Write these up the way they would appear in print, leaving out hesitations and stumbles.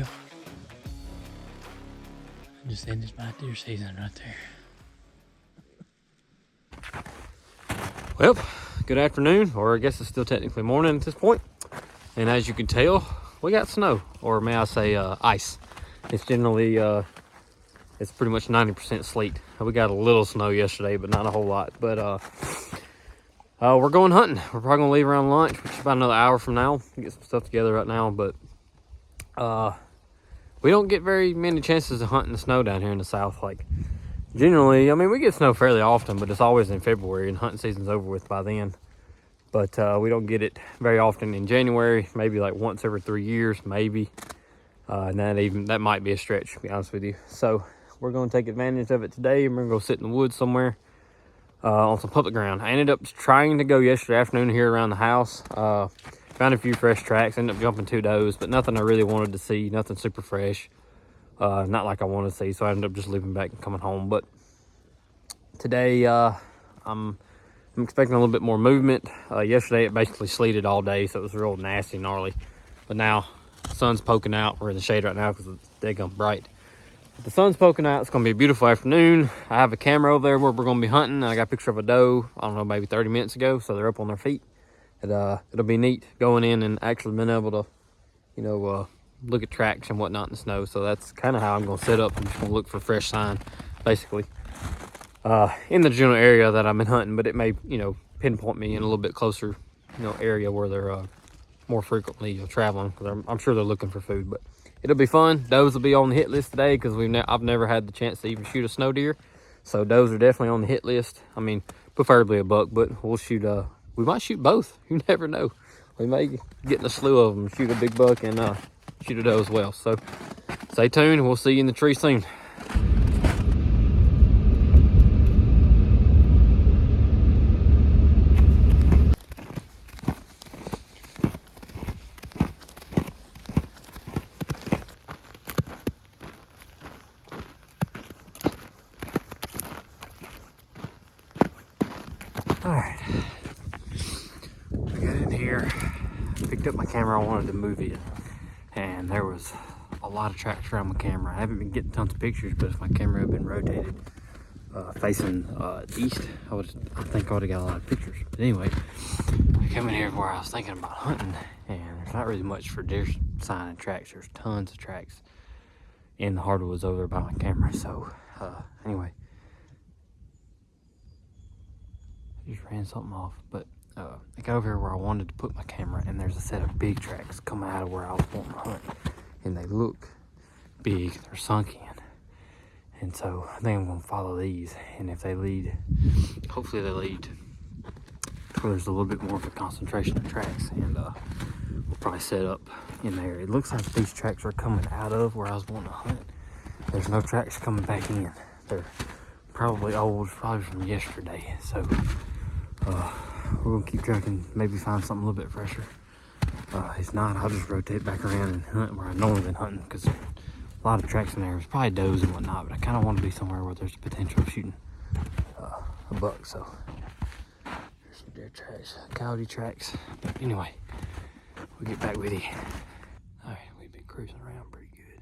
Well, I just ended my deer season right there. Well, good afternoon, or I guess it's still technically morning at this point. And as you can tell, we got snow, or may I say ice. It's generally, it's pretty much 90% sleet. We got a little snow yesterday, but not a whole lot. But we're going hunting. We're probably gonna leave around lunch, which is about another hour from now. Get some stuff together right now, but we don't get very many chances to hunt in the snow down here in the South. Like, generally, I mean, we get snow fairly often, but it's always in February, and hunting season's over with by then. But we don't get it very often in January, maybe like once every 3 years, maybe. And that might be a stretch, to be honest with you. So we're going to take advantage of it today, and we're going to go sit in the woods somewhere on some public ground. I ended up trying to go yesterday afternoon here around the house. Found a few fresh tracks, ended up jumping 2 does, but nothing I really wanted to see, nothing super fresh. Not like I wanted to see, so I ended up just leaving back and coming home. But today, I'm expecting a little bit more movement. Yesterday it basically sleeted all day, so it was real nasty, gnarly. But now the sun's poking out. We're in the shade right now because it's daggum bright. But the sun's poking out. It's gonna be a beautiful afternoon. I have a camera over there where we're gonna be hunting. I got a picture of a doe, I don't know, maybe 30 minutes ago, so they're up on their feet. It'll be neat going in and actually being able to, look at tracks and whatnot in the snow. So that's kind of how I'm gonna set up. I'm just gonna look for fresh sign, basically. In the general area that I've been hunting, but it may, pinpoint me in a little bit closer, area where they're more frequently traveling, because I'm sure they're looking for food. But it'll be fun. Does will be on the hit list today because I've never had the chance to even shoot a snow deer, so does are definitely on the hit list. I mean, preferably a buck, but we'll shoot. We might shoot both. You never know. We may get in a slew of them, shoot a big buck and shoot a doe as well. So stay tuned. We'll see you in the tree soon. Alright, I got in here, picked up my camera. I wanted to move it, and there was a lot of tracks around my camera. I haven't been getting tons of pictures, but if my camera had been rotated facing east, I think I would have got a lot of pictures. But anyway, I come in here where I was thinking about hunting, and there's not really much for deer sign and tracks. There's tons of tracks in the hardwoods over there by my camera. So anyway, just ran something off, but I got over here where I wanted to put my camera, and there's a set of big tracks coming out of where I was wanting to hunt, and they look big. They're sunk in, and so I think I'm gonna follow these, and if they lead, hopefully they lead to where there's a little bit more of a concentration of tracks, and we'll probably set up in there. It looks like these tracks are coming out of where I was wanting to hunt. There's no tracks coming back in. They're probably old, probably from yesterday. So we're gonna keep tracking, maybe find something a little bit fresher. If not, I'll just rotate back around and hunt where I've normally been hunting, because a lot of tracks in there. There's probably does and whatnot, but I kind of want to be somewhere where there's potential of shooting a buck. So there's some deer tracks, coyote tracks. But anyway, we'll get back with you. All right, we've been cruising around pretty good,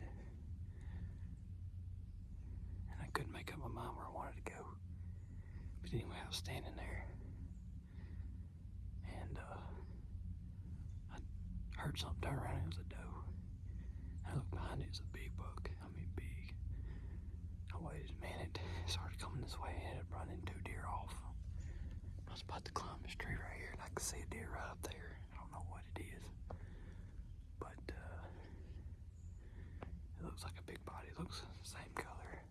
and I couldn't make up my mind where I wanted to go. But anyway, I was standing there, and I heard something turn around. It was a doe. I looked behind it. It's a big buck. I mean, big. I waited a minute. It started coming this way. It ended up running 2 deer off. I was about to climb this tree right here, and I could see a deer right up there. I don't know what it is, but it looks like a big body. It looks the same color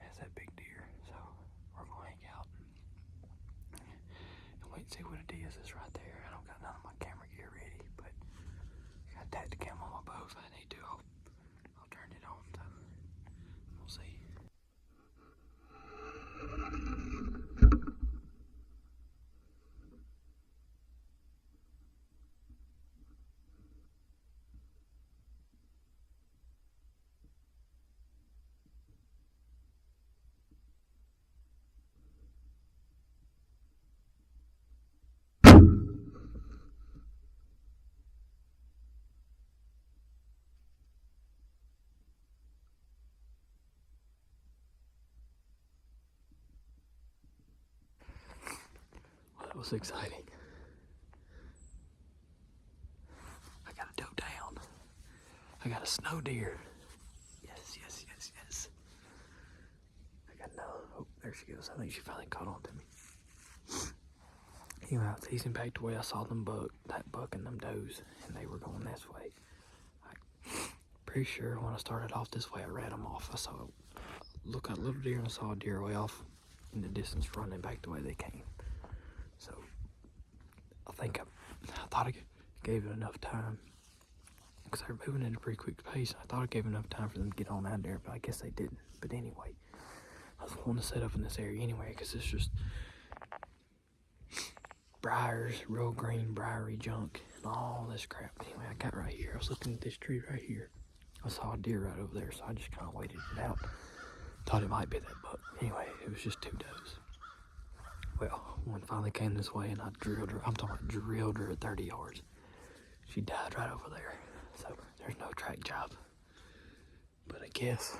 as that big deer. So we're gonna hang out and wait and see what it is. It's right there. I don't got none of my camera gear ready, but I got Tacticam on my bow. If I need to, I'll turn it on. So we'll see. was exciting. I got a doe down. I got a snow deer. Yes, yes, yes, yes. I got no. Oh, there she goes. I think she finally caught on to me. Anyway, I was teasing back to where I saw that buck and them does, and they were going this way. Pretty sure when I started off this way, I ran them off. I saw look at a little deer and I saw a deer way off in the distance running back the way they came. So I think I thought I gave it enough time because they were moving at a pretty quick pace. I thought I gave enough time for them to get on out there, but I guess they didn't. But anyway, I was wanting to set up in this area anyway because it's just briars, real green briary junk and all this crap. Anyway, I got right here. I was looking at this tree right here. I saw a deer right over there, so I just kind of waited it out. Thought it might be that buck. Anyway, it was just 2 does. Well, one finally came this way and I drilled her. I'm talking about drilled her at 30 yards. She died right over there. So there's no track job. But I guess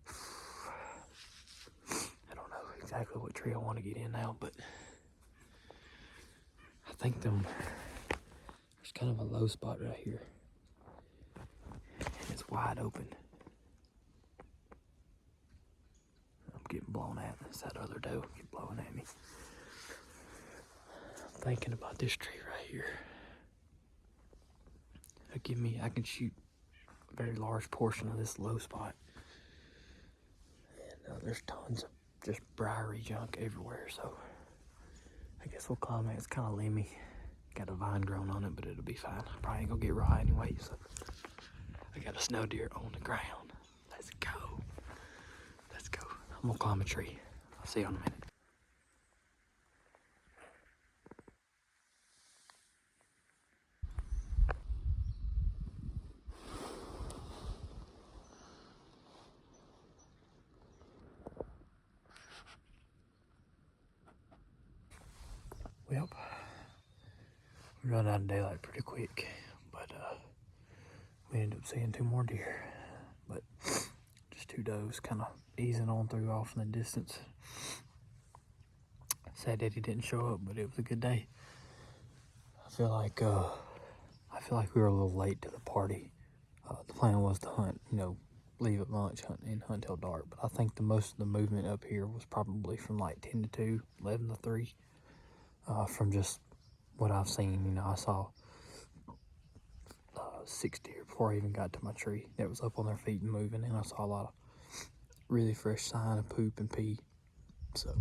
I don't know exactly what tree I want to get in now, but I think there's kind of a low spot right here. And it's wide open. I'm getting blown at. It's that other doe keep blowing at me. I'm thinking about this tree right here. It'll give me, I can shoot a very large portion of this low spot. And there's tons of just briary junk everywhere, so I guess we'll climb it. It's kind of limby. Got a vine growing on it, but it'll be fine. I probably ain't gonna get raw anyway, so I got a snow deer on the ground. Let's go. Let's go. I'm gonna climb a tree. I'll see you in a minute. Well, we run out of daylight pretty quick, but we ended up seeing 2 more deer. But just 2 does kind of easing on through off in the distance. Sad that he didn't show up, but it was a good day. I feel like we were a little late to the party. The plan was to hunt, leave at lunch and hunt till dark. But I think most of the movement up here was probably from like 10 to 2, 11 to 3. From just what I've seen, I saw 6 deer before I even got to my tree that was up on their feet and moving, and I saw a lot of really fresh sign of poop and pee. So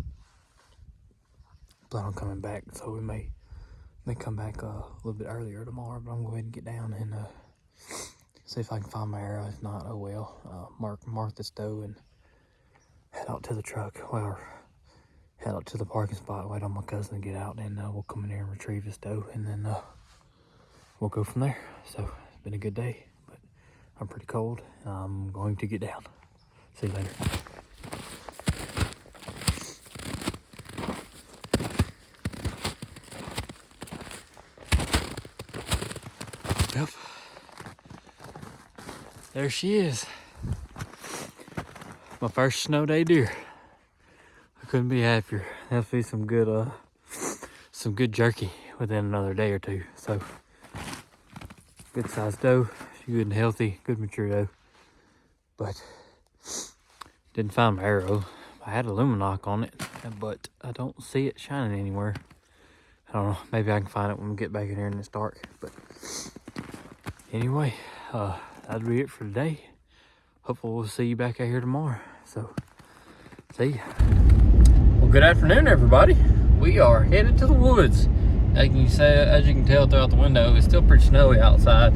plan on coming back, so we may come back a little bit earlier tomorrow, but I'm going to go ahead and get down and see if I can find my arrow. If not, oh well. Mark this doe and head out to the truck. Well, head out to the parking spot, wait on my cousin to get out, and we'll come in here and retrieve this doe, and then we'll go from there. So it's been a good day, but I'm pretty cold, and I'm going to get down. See you later. Yep. There she is. My first snow day deer. I couldn't be happier. That'll be some good jerky within another day or 2. So good sized doe. She's good and healthy, good mature doe. But didn't find my arrow. I had a Luminoc on it, but I don't see it shining anywhere. I don't know. Maybe I can find it when we get back in here and it's dark. But anyway, that'll be it for today. Hopefully we'll see you back out here tomorrow. So, see ya. Well, good afternoon, everybody. We are headed to the woods. As you can tell throughout the window, it's still pretty snowy outside,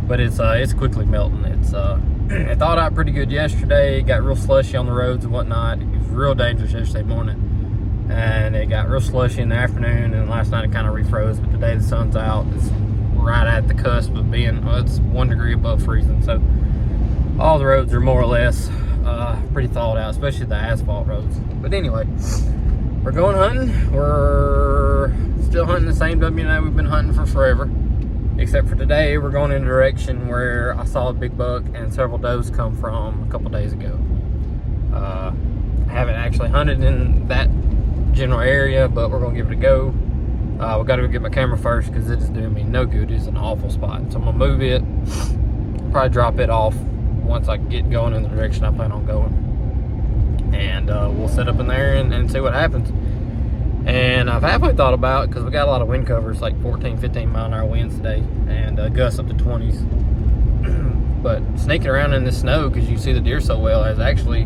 but it's quickly melting. It thawed out pretty good yesterday. It got real slushy on the roads and whatnot. It was real dangerous yesterday morning, and it got real slushy in the afternoon. And last night it kind of refroze. But today the sun's out. It's right at the cusp of being. It's 1 degree above freezing. So all the roads are more or less pretty thawed out, especially the asphalt roads. But anyway, we're going hunting. We're still hunting the same WNA we've been hunting for forever, except for today we're going in a direction where I saw a big buck and several does come from a couple days ago. I haven't actually hunted in that general area, but we're gonna give it a go. We gotta go get my camera first because it is doing me no good. It's an awful spot. So I'm gonna move it, probably drop it off once I get going in the direction I plan on going. And we'll set up in there and see what happens. And I've halfway thought about, because we got a lot of wind covers, like 14, 15 mile an hour winds today, and gusts up to 20s. But sneaking around in the snow, because you see the deer so well, has actually, I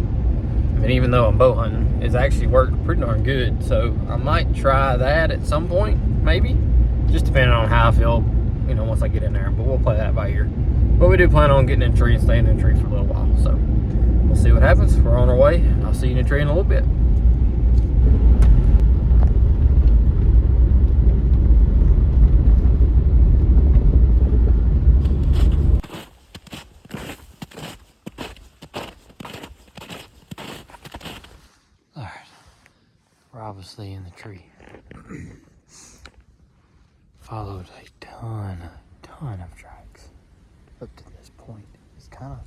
mean, even though I'm bow hunting, it's actually worked pretty darn good. So I might try that at some point, maybe. Just depending on how I feel, you know, once I get in there. But we'll play that by ear. But we do plan on getting in the tree and staying in the tree for a little while. So we'll see what happens. We're on our way. I'll see you in the tree in a little bit. We're obviously in the tree. Followed a ton of tracks up to this point. It's kind of,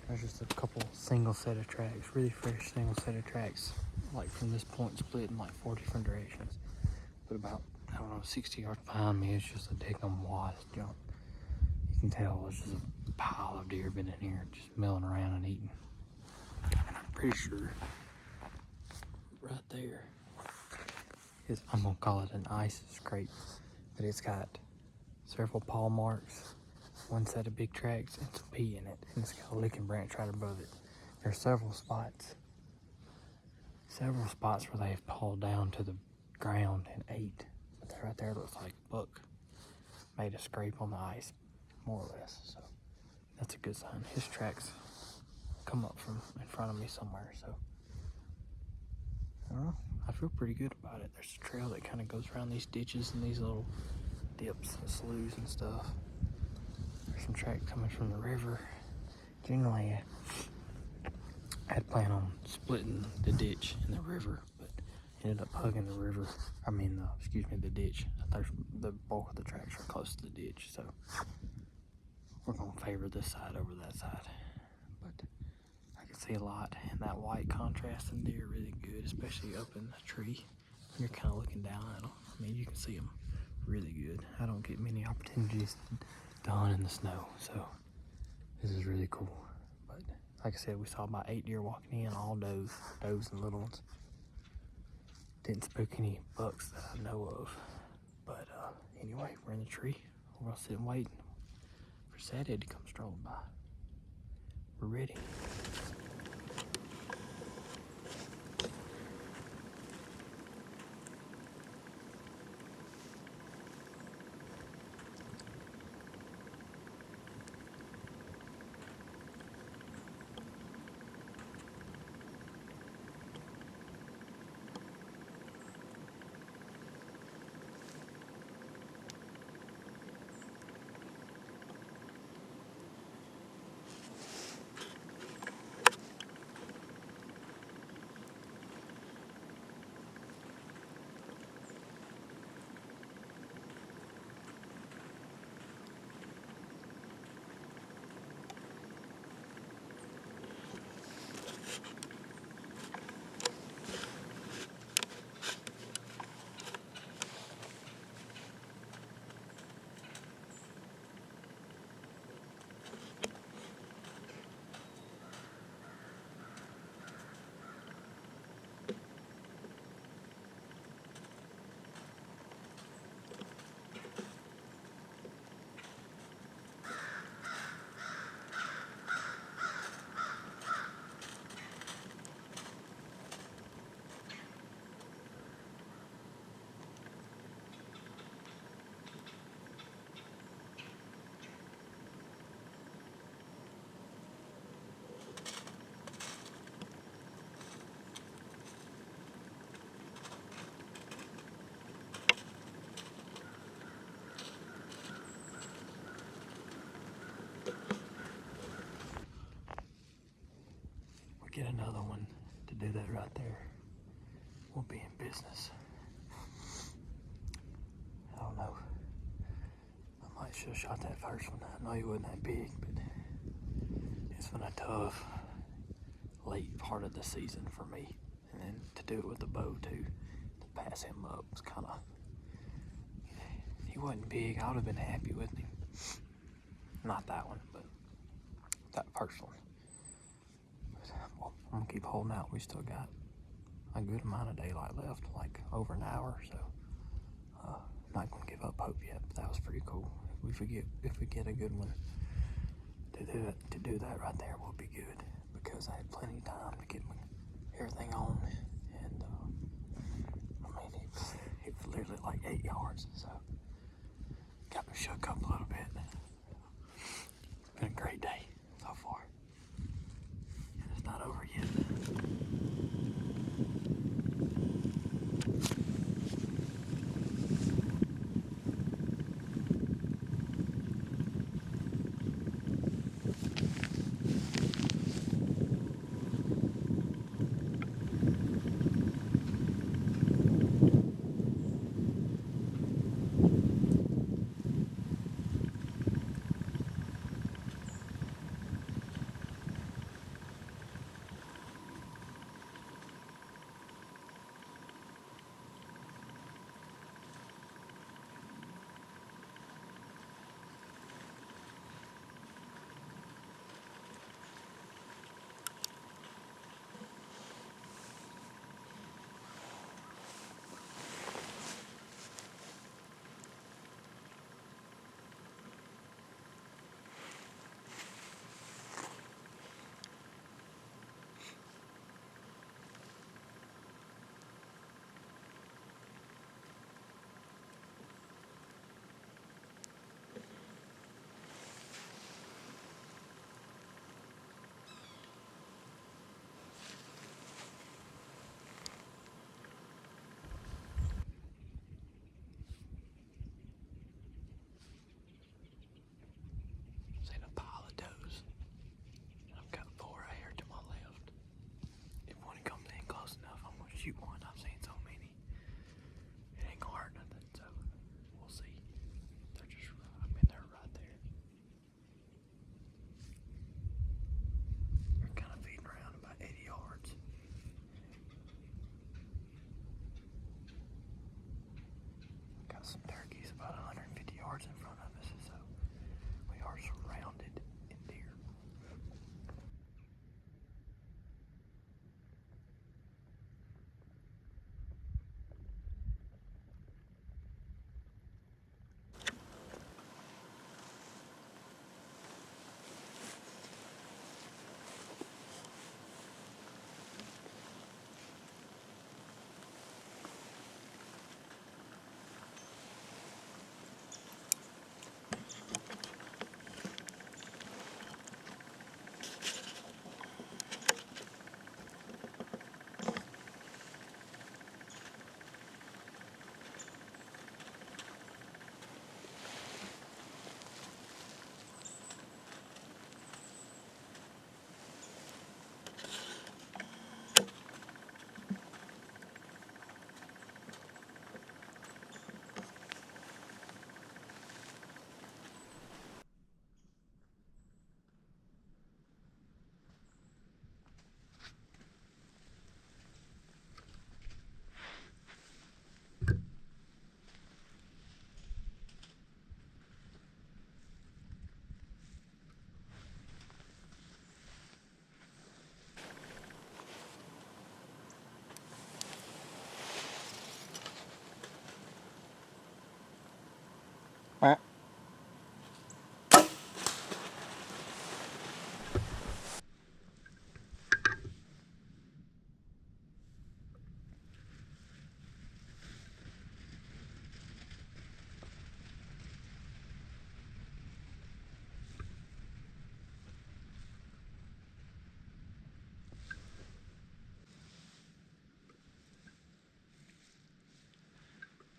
there's just a couple single set of tracks, really fresh single set of tracks, like from this point split in like 4 different directions. But about, I don't know, 60 yards behind me, it's just a daggum wad of junk. You can tell there's just a pile of deer been in here, just milling around and eating. And I'm pretty sure right there is, I'm gonna call it an ice scrape, but it's got several paw marks, one set of big tracks, and some pee in it, and it's got a licking branch right above it. There's several spots where they've pawed down to the ground and ate. But that right there looks like a buck made a scrape on the ice, more or less. So that's a good sign. His tracks come up from in front of me somewhere, so I don't know. I feel pretty good about it. There's a trail that kind of goes around these ditches and these little dips and sloughs and stuff. There's some track coming from the river. Generally, I had planned on splitting the ditch and the river, but ended up hugging the river. I mean, the ditch. There's the bulk of the tracks are close to the ditch, so we're gonna favor this side over that side. But I can see a lot, and that white contrast in deer really good, especially up in the tree. You're kind of looking down at them. I mean, you can see them really good. I don't get many opportunities to hunt in the snow, so this is really cool. But like I said, we saw about 8 deer walking in, all does and little ones. Didn't spook any bucks that I know of. But anyway, we're in the tree. We're gonna sit and wait for Sadhead to come strolling by. We're ready. Get another one to do that right there. We'll be in business. I don't know. I might should have shot that first one. I know he wasn't that big, but it's been a tough late part of the season for me. And then do it with the bow too. To pass him up was kind of. He wasn't big. I would have been happy with him. Not that one, but that first one. But, well, I'm gonna keep holding out. We still got a good amount of daylight left, like over an hour. So not gonna give up hope yet. But that was pretty cool. If we get a good one to do that right there, will be good because I had plenty of time to get everything on, and I mean it was literally like 8 yards, so got me shook up a little bit. It's been a great day so far, and it's not over yet. Shoot one. I've seen so many. It ain't gonna hurt nothing, so we'll see. They're just, I mean, they're right there. They're kind of feeding around about 80 yards. Got some turkeys about 150 yards in front of us, so we are surrounded in deer.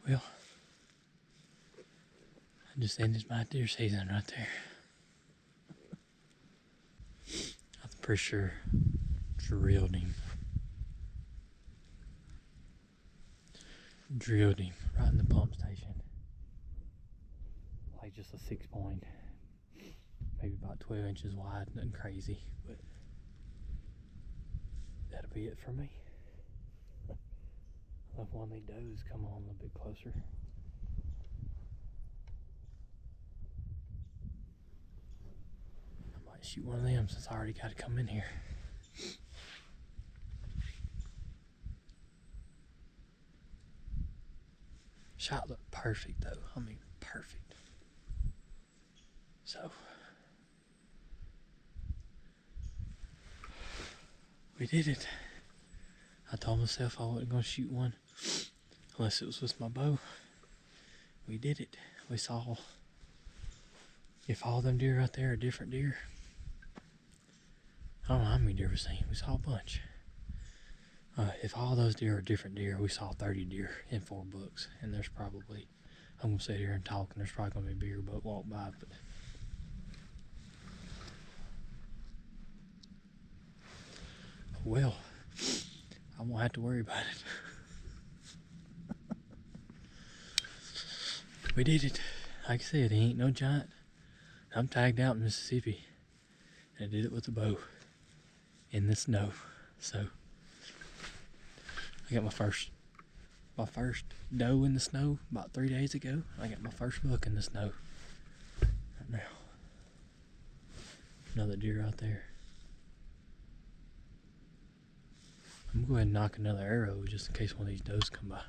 Well, I just ended my deer season right there. I'm pretty sure drilled him. Drilled him right in the pump station. Like just a 6-point, maybe about 12 inches wide, nothing crazy, but that'll be it for me. Let one of these does come on a little bit closer. I might shoot one of them since I already got to come in here. Shot looked perfect though. I mean, perfect. So, we did it. I told myself I wasn't going to shoot one unless it was with my bow. We did it. We saw, if all them deer right there are different deer, I don't know how many deer we've seen. We saw a bunch. If all those deer are different deer, we saw 30 deer in 4 bucks. And there's probably, I'm going to sit here and talk, and there's probably going to be a bigger buck walk by. But well, I won't have to worry about it. We did it. Like I said, he ain't no giant. I'm tagged out in Mississippi. And I did it with a bow. In the snow. So I got my first doe in the snow about 3 days ago. I got my first buck in the snow right now. Another deer out there. I'm gonna go ahead and knock another arrow just in case one of these does come by.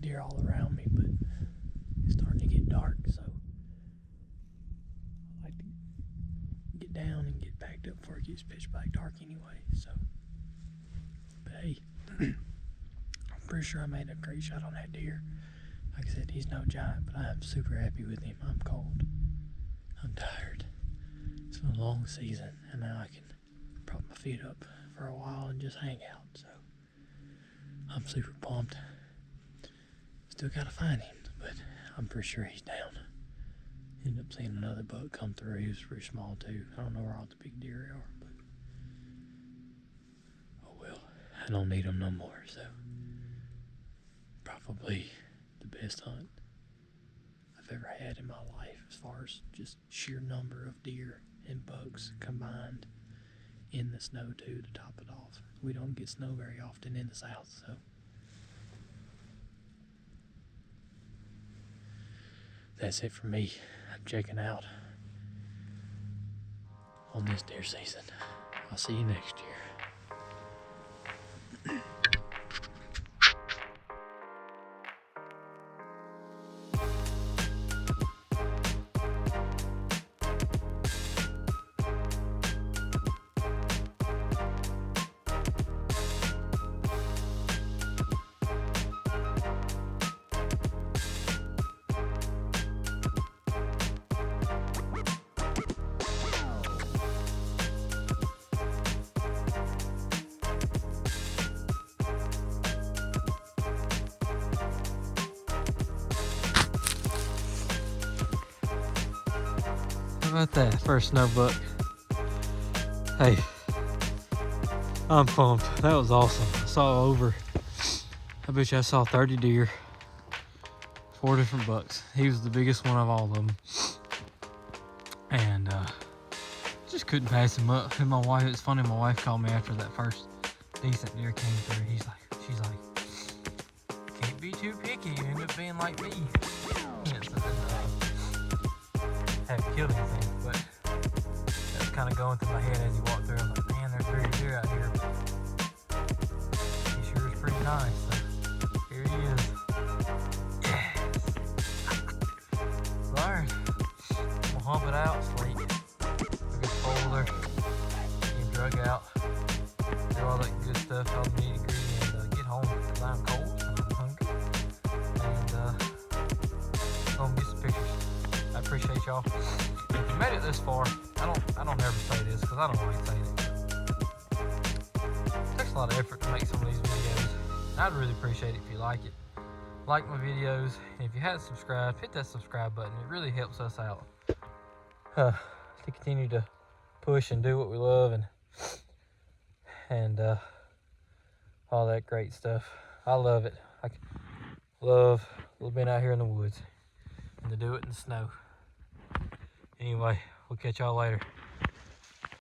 Deer all around me, but it's starting to get dark, so I like to get down and get backed up before it gets pitch black dark anyway. So, but hey, I'm pretty sure I made a great shot on that deer. Like I said, he's no giant, but I am super happy with him. I'm cold. I'm tired. It's been a long season, and now I can prop my feet up for a while and just hang out. So, I'm super pumped. Still gotta find him, but I'm pretty sure he's down. Ended up seeing another buck come through. He was pretty small too. I don't know where all the big deer are, but oh well. I don't need them no more, so probably the best hunt I've ever had in my life as far as just sheer number of deer and bucks combined in the snow too to top it off. We don't get snow very often in the south, so that's it for me. I'm checking out on this deer season. I'll see you next year. How about that first snow buck? Hey, I'm pumped. That was awesome. I saw over, I bet you I saw 30 deer, 4 different bucks. He was the biggest one of all of them. And just couldn't pass him up. And my wife, it's funny, my wife called me after that first decent deer came through. She's like, can't be too picky. You end up being like me. Haven't killed anything, but that's kind of going through my head as you walk through. I'm like, man, there's pretty deer out here, but he sure is pretty nice. So here he is. Yes. Alright, we'll hump it out, sleep. this stuff, all the nitty gritty, and get home because I'm cold and I'm hungry. And go and get some pictures. I appreciate y'all. If you made it this far, I don't ever say this because I don't like saying it. It takes a lot of effort to make some of these videos. I'd really appreciate it if you like it. Like my videos, and if you haven't subscribed, hit that subscribe button. It really helps us out to continue to push and do what we love and all that great stuff. I love it. I love being out here in the woods and to do it in the snow. Anyway, we'll catch y'all later.